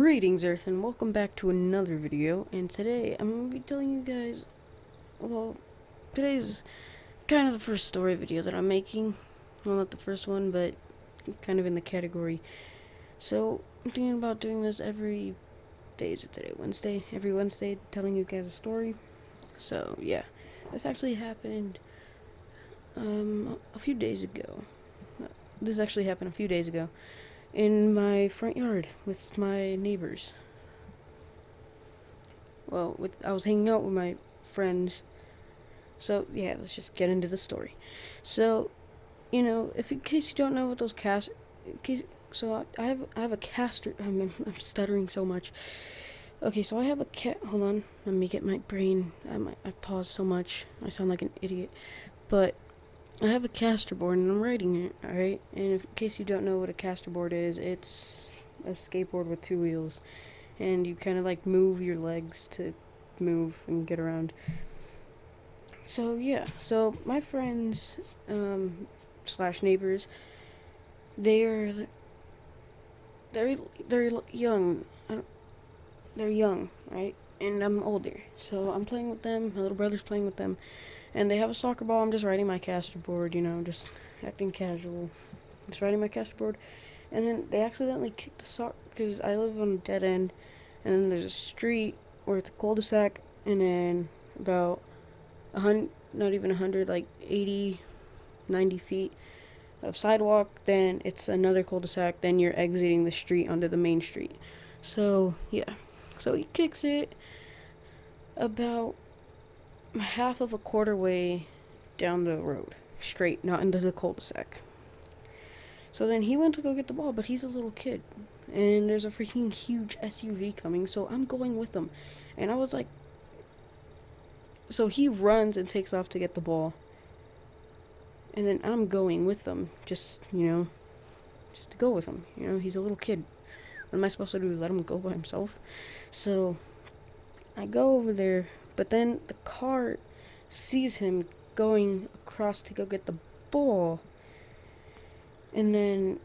Greetings, Earth, and welcome back to another video. And today I'm going to be telling you guys, well, today's kind of the first story video that I'm making. Well, not the first one, but kind of in the category. So, I'm thinking about doing this every day. Is it today? Wednesday? Every Wednesday, telling you guys a story. So, yeah. This actually happened a few days ago. This actually happened a few days ago in my front yard with my neighbors. Well, I was hanging out with my friends. So yeah, let's just get into the story. So, if in case you don't know what those in case, so I have a caster. I'm stuttering so much. Okay, so I have a cat. Hold on, let me get my brain. I paused so much. I sound like an idiot, but I have a caster board and I'm riding it. All right, and in case you don't know what a caster board is, it's a skateboard with two wheels, and you kind of like move your legs to move and get around. So yeah, so my friends slash neighbors, they're they're young. They're young, right? And I'm older, so I'm playing with them. My little brother's playing with them, and they have a soccer ball. I'm just riding my caster board, just acting casual, just riding my caster board. And then they accidentally kicked the sock because I live on a dead end, and then there's a street where it's a cul-de-sac, and then about not even 100, like 80, 90 feet of sidewalk, then it's another cul-de-sac, then you're exiting the street onto the main street. So, yeah. So he kicks it about half of a quarter way down the road, straight, not into the cul-de-sac. So then he went to go get the ball, but he's a little kid. And there's a freaking huge SUV coming, so I'm going with him. And I was like, so he runs and takes off to get the ball. And then I'm going with them, just to go with him. He's a little kid. What am I supposed to do? Let him go by himself? So I go over there, but then the car sees him going across to go get the ball. And then,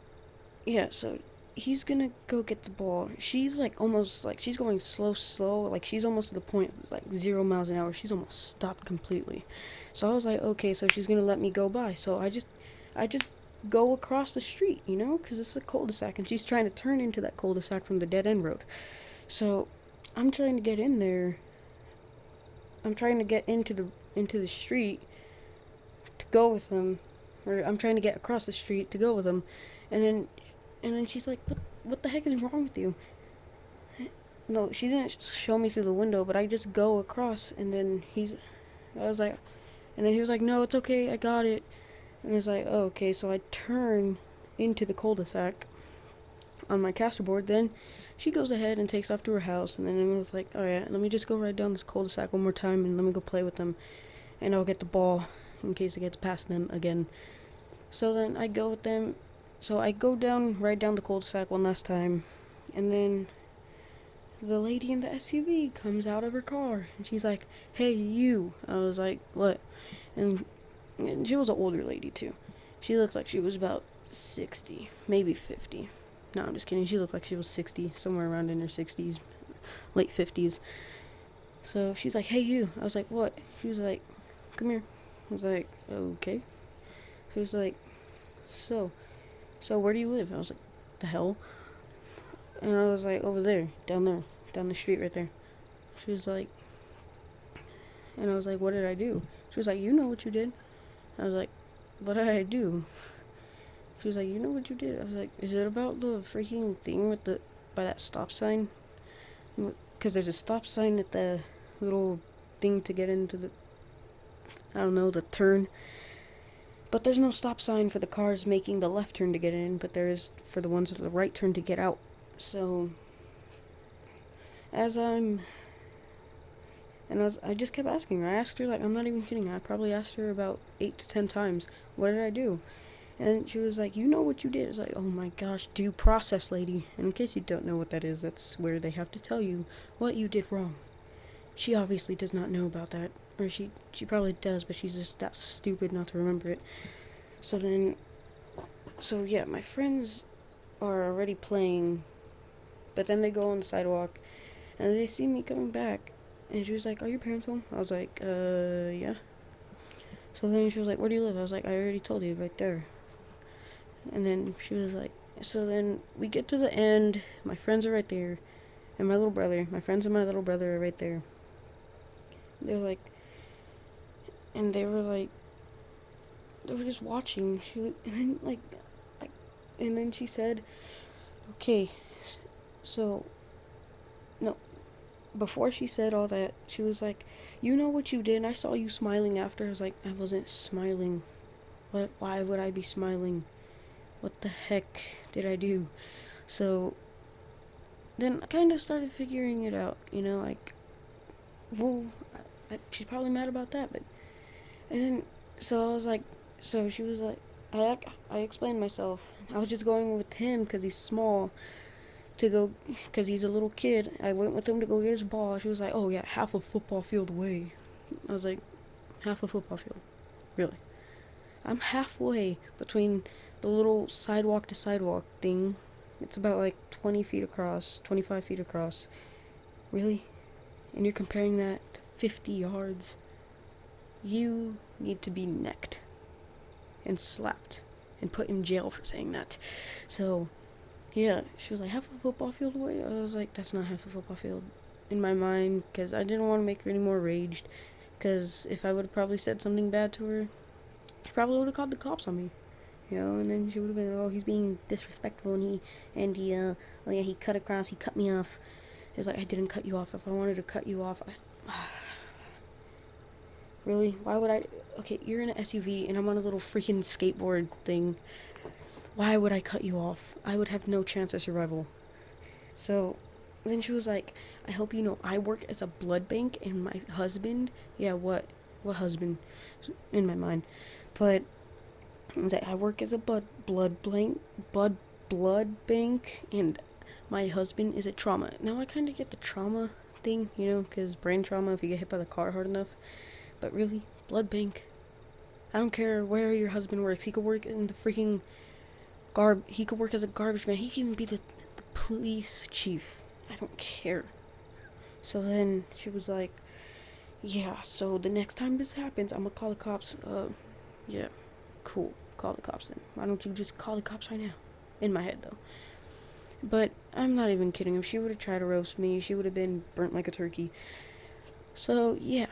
yeah, so he's gonna go get the ball. She's like almost like she's going slow, like she's almost to the point of like 0 miles an hour. She's almost stopped completely. So I was like, okay, so she's gonna let me go by. So I just go across the street, because it's a cul-de-sac, and she's trying to turn into that cul-de-sac from the dead end road. So I'm trying to get in there. I'm trying to get into the street to go with them, or I'm trying to get across the street to go with them, and then she's like, "What the heck is wrong with you?" No, she didn't show me through the window, but I just go across, and then I was like, and then he was like, "No, it's okay, I got it." And I was like, "Oh, okay." So I turn into the cul-de-sac on my caster board. Then she goes ahead and takes off to her house, and then I was like, "Oh yeah, let me just go ride down this cul-de-sac one more time, and let me go play with them, and I'll get the ball in case it gets past them again." So then I go with them. So I go right down the cul-de-sac one last time, and then the lady in the SUV comes out of her car, and she's like, "Hey, you." I was like, "What?" And she was an older lady too. She looked like she was about 60, maybe 50. No, I'm just kidding. She looked like she was 60, somewhere around in her 60s, late 50s. So she's like, "Hey, you." I was like, "What?" She was like, "Come here." I was like, "Okay." She was like, "So, so where do you live?" I was like, "The hell?" And I was like, "Over there, down the street right there." She was like, and I was like, "What did I do?" She was like, "You know what you did." I was like, "What did I do?" She was like, "You know what you did." I was like, "Is it about the freaking thing by that stop sign? Because there's a stop sign at the little thing to get into I don't know, the turn. But there's no stop sign for the cars making the left turn to get in, but there is for the ones with the right turn to get out." So, as I'm, and I just kept asking her. I asked her, like, I'm not even kidding. I probably asked her about 8 to 10 times, "What did I do?" And she was like, "You know what you did." It's like, oh my gosh, due process, lady. And in case you don't know what that is, that's where they have to tell you what you did wrong. She obviously does not know about that. Or she probably does, but she's just that stupid not to remember it. So then, so yeah, my friends are already playing But then they go on the sidewalk, and they see me coming back, and she was like, "Are your parents home?" I was like, yeah." So then she was like, "Where do you live?" I was like, "I already told you, right there." And then she was like, so then we get to the end. My friends are right there, and my little brother. My friends and my little brother are right there. They're like, and they were just watching. And then I, and then she said, "Okay, so no." Before she said all that, she was like, "You know what you did? And I saw you smiling after." I was like, "I wasn't smiling. What? Why would I be smiling? What the heck did I do?" So then I kind of started figuring it out. Like, well, she's probably mad about that, but and then so I was like, so she was like, I explained myself. I was just going with him because he's small to go, because he's a little kid. I went with him to go get his ball. She was like, "Oh yeah, half a football field away." I was like, "Half a football field, really?" I'm halfway between the little sidewalk to sidewalk thing. It's about like 20 feet across, 25 feet across. Really? And you're comparing that to 50 yards? You need to be necked and slapped and put in jail for saying that. So, yeah, she was like, "Half a football field away?" I was like, "That's not half a football field." In my mind, because I didn't want to make her any more raged. Because if I would have probably said something bad to her, she probably would have called the cops on me. And then she would have been, "Oh, he's being disrespectful, oh yeah, he cut me off." It's like, I didn't cut you off. If I wanted to cut you off, really? Why would I? Okay, you're in an SUV and I'm on a little freaking skateboard thing. Why would I cut you off? I would have no chance of survival. So then she was like, "I hope you know I work as a blood bank and my husband," yeah, what husband? In my mind. But I was like, "I work as a blood bank, and my husband is a trauma." Now I kind of get the trauma thing, because brain trauma if you get hit by the car hard enough. But really, blood bank. I don't care where your husband works. He could work in the freaking He could work as a garbage man. He could even be the police chief. I don't care. So then she was like, "Yeah, so the next time this happens, I'm gonna call the cops." Yeah, cool. Call the cops then. Why don't you just call the cops right now? In my head, though. But I'm not even kidding. If she would have tried to roast me, she would have been burnt like a turkey. So, yeah.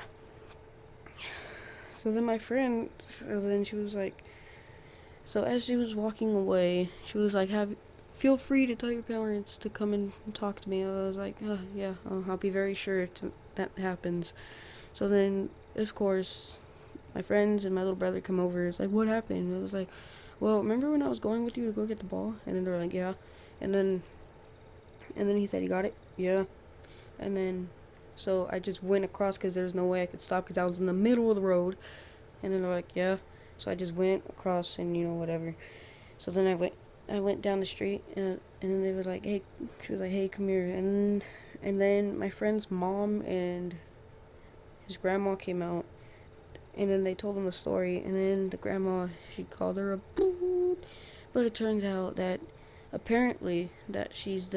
So then my friend, so then she was like, so as she was walking away, she was like, feel free to tell your parents to come and talk to me." I was like, "Oh, yeah, I'll be very sure that happens." So then, of course, my friends and my little brother come over. It's like, "What happened?" I was like, "Well, remember when I was going with you to go get the ball?" And then they're like, "Yeah." And then he said, "You got it?" "Yeah." And then, so I just went across because there's no way I could stop because I was in the middle of the road. And then they're like, "Yeah." So I just went across and, whatever. So then I went down the street, and then they was like, "Hey," she was like, "Hey, come here." And then my friend's mom and his grandma came out, and then they told him the story, and then the grandma, she called her a boot. But it turns out that apparently that she's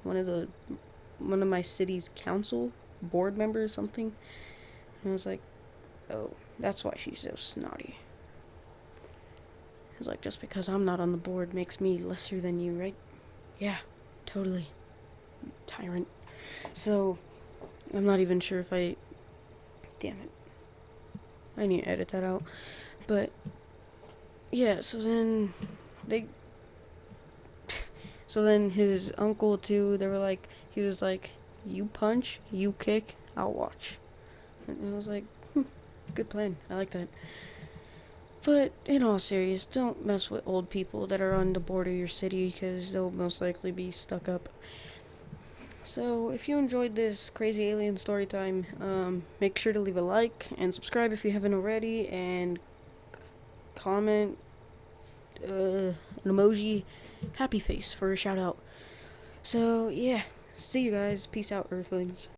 one of my city's council board members or something. And I was like, "Oh, that's why she's so snotty." It's like, just because I'm not on the board makes me lesser than you, right? Yeah, totally. Tyrant. So, I'm not even sure if damn it. I need to edit that out. But, yeah, so then they. So then his uncle, too, he was like, "You punch, you kick, I'll watch." And I was like, good plan. I like that. But in all seriousness, don't mess with old people that are on the border of your city because they'll most likely be stuck up. So if you enjoyed this crazy alien story time, make sure to leave a like and subscribe if you haven't already, and comment an emoji happy face for a shout out. So yeah, see you guys. Peace out, Earthlings.